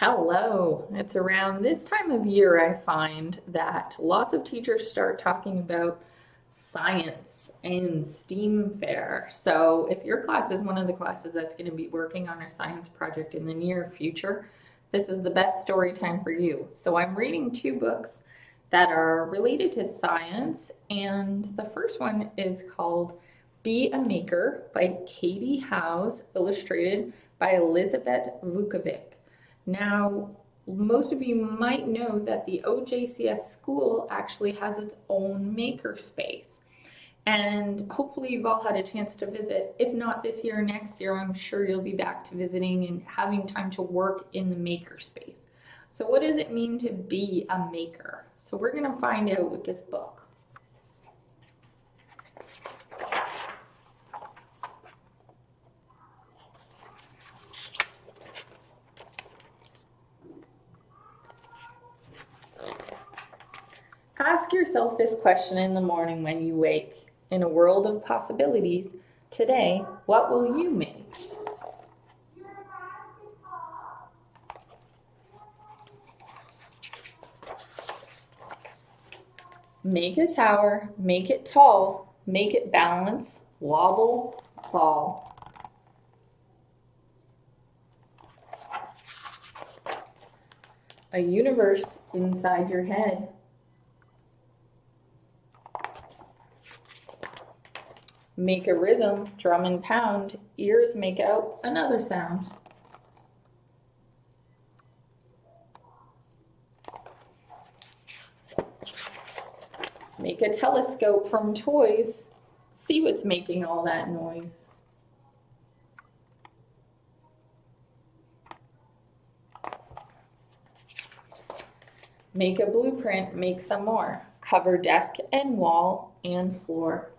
Hello. It's around this time of year I find that lots of teachers start talking about science and STEAM fair. So if your class is one of the classes that's going to be working on a science project in the near future, this is the best story time for you. So I'm reading two books that are related to science, and the first one is called Be a Maker by Katey Howes, illustrated by Elizabet Vukovic. Now, most of you might know that the OJCS school actually has its own makerspace. And hopefully you've all had a chance to visit. If not this year or next year, I'm sure you'll be back to visiting and having time to work in the makerspace. So what does it mean to be a maker? So we're going to find out with this book. Ask yourself this question in the morning when you wake. In a world of possibilities, today, what will you make? Make a tower, make it tall, make it balance, wobble, fall. A universe inside your head. Make a rhythm, drum and pound, ears make out another sound. Make a telescope from toys, see what's making all that noise. Make a blueprint, make some more. Cover desk and wall and floor.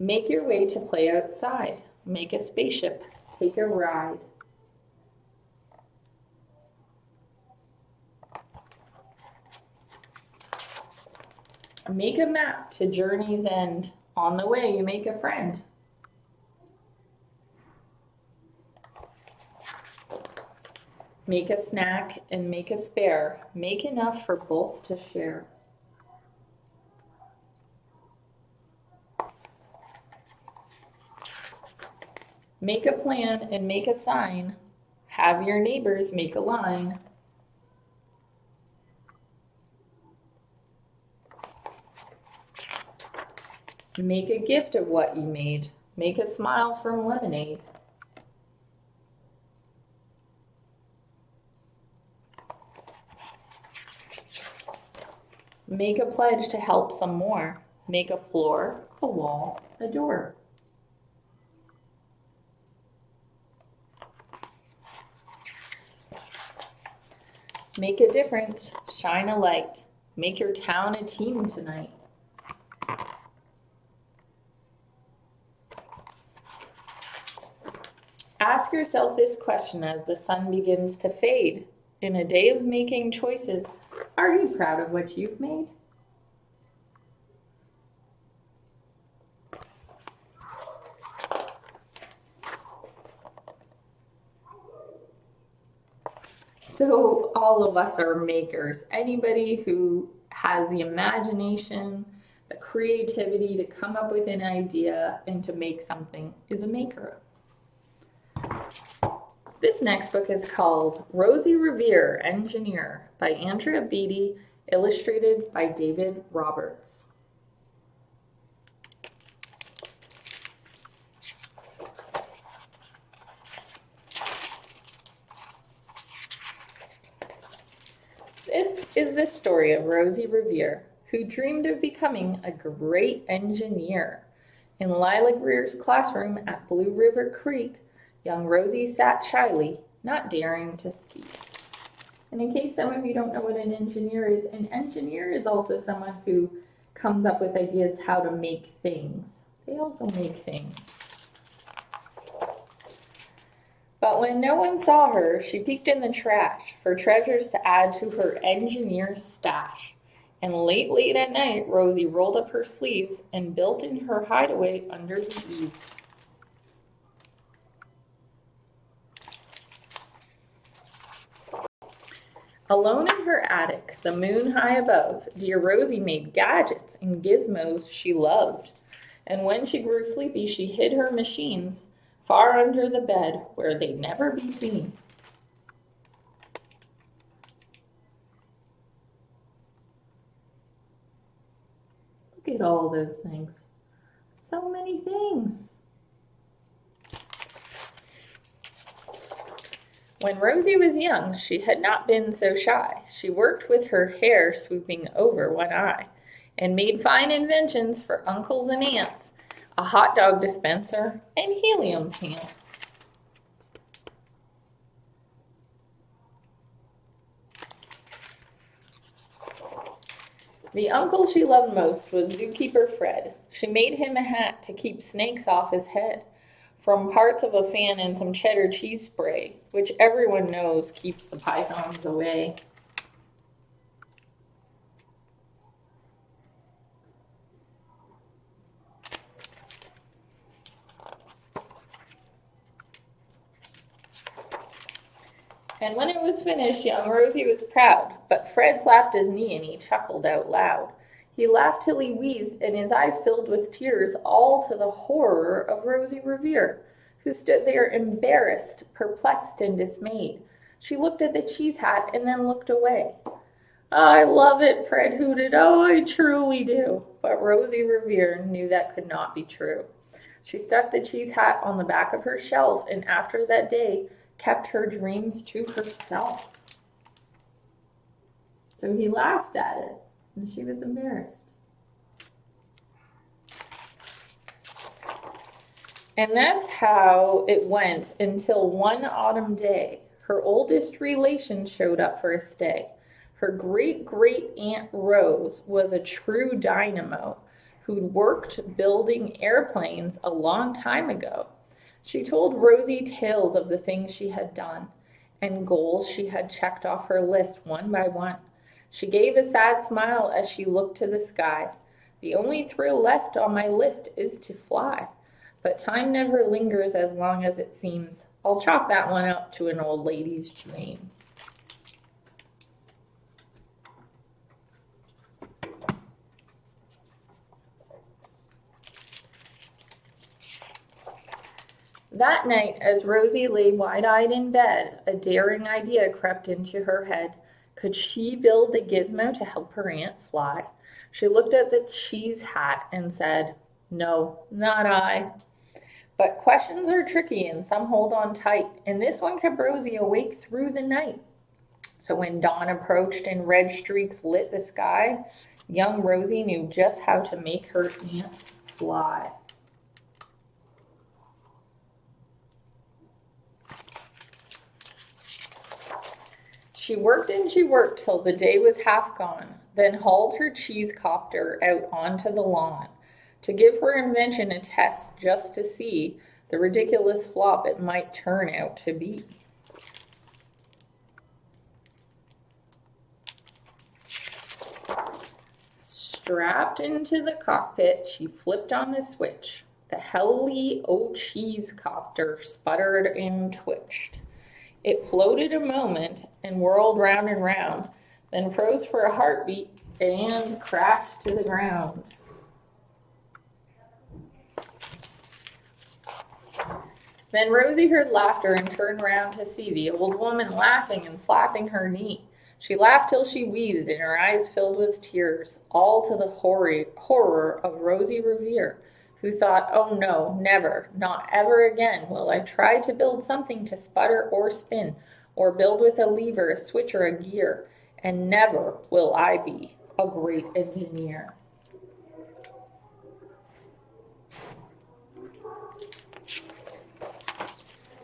Make your way to play outside. Make a spaceship. Take a ride. Make a map to journey's end. On the way, you make a friend. Make a snack and make a spare. Make enough for both to share. Make a plan and make a sign. Have your neighbors make a line. Make a gift of what you made. Make a smile from lemonade. Make a pledge to help some more. Make a floor, a wall, a door. Make a difference, shine a light. Make your town a team tonight. Ask yourself this question as the sun begins to fade. In a day of making choices, are you proud of what you've made? So all of us are makers. Anybody who has the imagination, the creativity to come up with an idea and to make something is a maker. This next book is called Rosie, Revere, Engineer by Andrea Beaty, illustrated by David Roberts. This is the story of Rosie Revere, who dreamed of becoming a great engineer. In Lila Greer's classroom at Blue River Creek, young Rosie sat shyly, not daring to speak. And in case some of you don't know what an engineer is also someone who comes up with ideas how to make things. They also make things. But when no one saw her, she peeked in the trash for treasures to add to her engineer stash. And late at night, Rosie rolled up her sleeves and built in her hideaway under the eaves. Alone in her attic, the moon high above, dear Rosie made gadgets and gizmos she loved. And when she grew sleepy, she hid her machines far under the bed where they'd never be seen. Look at all those things. So many things. When Rosie was young, she had not been so shy. She worked with her hair swooping over one eye and made fine inventions for uncles and aunts, a hot dog dispenser and helium pants. The uncle she loved most was zookeeper Fred. She made him a hat to keep snakes off his head, from parts of a fan and some cheddar cheese spray, which everyone knows keeps the pythons away. And when it was finished, young Rosie was proud, but Fred slapped his knee and he chuckled out loud. He laughed till he wheezed, and his eyes filled with tears, all to the horror of Rosie Revere, who stood there embarrassed, perplexed, and dismayed. She looked at the cheese hat and then looked away. "I love it," Fred hooted. "Oh, I truly do." But Rosie Revere knew that could not be true. She stuck the cheese hat on the back of her shelf, and after that day, kept her dreams to herself. So he laughed at it, and she was embarrassed. And that's how it went until one autumn day, her oldest relation showed up for a stay. Her great-great-aunt Rose was a true dynamo who'd worked building airplanes a long time ago. She told Rosie tales of the things she had done and goals she had checked off her list one by one. She gave a sad smile as she looked to the sky. "The only thrill left on my list is to fly. But time never lingers as long as it seems. I'll chalk that one up to an old lady's dreams." That night, as Rosie lay wide-eyed in bed, a daring idea crept into her head. Could she build a gizmo to help her aunt fly? She looked at the cheese hat and said, "No, not I." But questions are tricky and some hold on tight, and this one kept Rosie awake through the night. So when dawn approached and red streaks lit the sky, young Rosie knew just how to make her aunt fly. She worked and she worked till the day was half gone, then hauled her cheese copter out onto the lawn to give her invention a test just to see the ridiculous flop it might turn out to be. Strapped into the cockpit, she flipped on the switch. The helly old cheese copter sputtered and twitched. It floated a moment and whirled round and round, then froze for a heartbeat and crashed to the ground. Then Rosie heard laughter and turned round to see the old woman laughing and slapping her knee. She laughed till she wheezed and her eyes filled with tears, all to the horror of Rosie Revere, who thought, "Oh no, never, not ever again will I try to build something to sputter or spin, or build with a lever, a switch, or a gear, and never will I be a great engineer."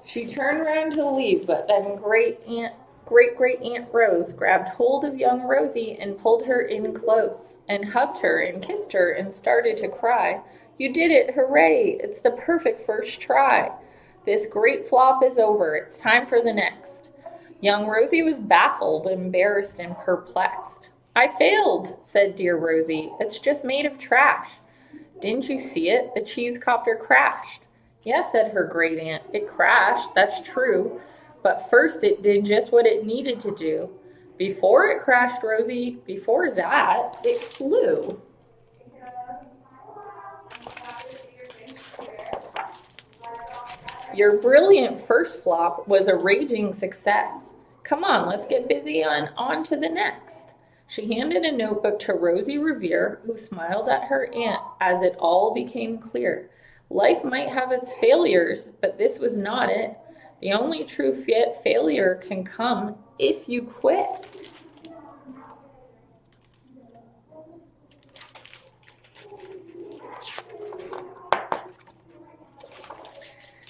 She turned round to leave, but then great-great-aunt Rose grabbed hold of young Rosie and pulled her in close, and hugged her and kissed her and started to cry. "You did it! Hooray! It's the perfect first try. This great flop is over. It's time for the next." Young Rosie was baffled, embarrassed, and perplexed. "I failed," said dear Rosie. "It's just made of trash." "Didn't you see it? The cheese copter crashed." "Yes," said her great aunt. "It crashed, that's true. But first it did just what it needed to do. Before it crashed, Rosie, before that, it flew. Your brilliant first flop was a raging success. Come on, let's get busy on to the next. She handed a notebook to Rosie Revere, who smiled at her aunt as it all became clear. Life might have its failures, but this was not it. The only true failure can come if you quit.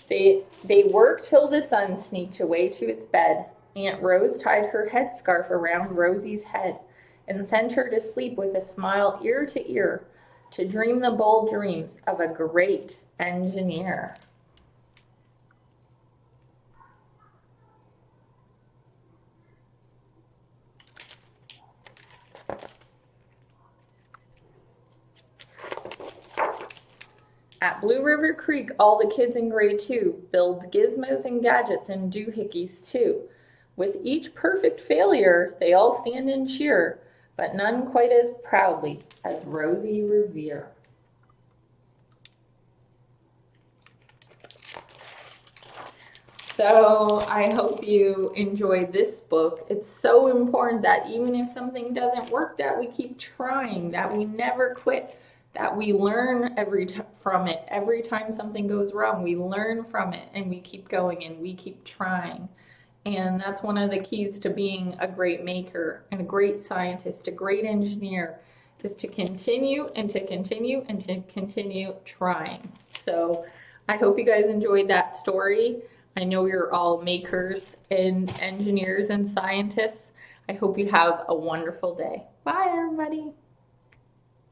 They worked till the sun sneaked away to its bed. Aunt Rose tied her headscarf around Rosie's head and sent her to sleep with a smile ear to ear, to dream the bold dreams of a great engineer. At Blue River Creek, all the kids in grade 2 build gizmos and gadgets and doohickeys too. With each perfect failure, they all stand and cheer, but none quite as proudly as Rosie Revere. So I hope you enjoyed this book. It's so important that even if something doesn't work, that we keep trying, that we never quit, that we learn from it. Every time something goes wrong, we learn from it and we keep going and we keep trying. And that's one of the keys to being a great maker and a great scientist, a great engineer, is to continue and to continue and to continue trying. So I hope you guys enjoyed that story. I know you're all makers and engineers and scientists. I hope you have a wonderful day. Bye, everybody.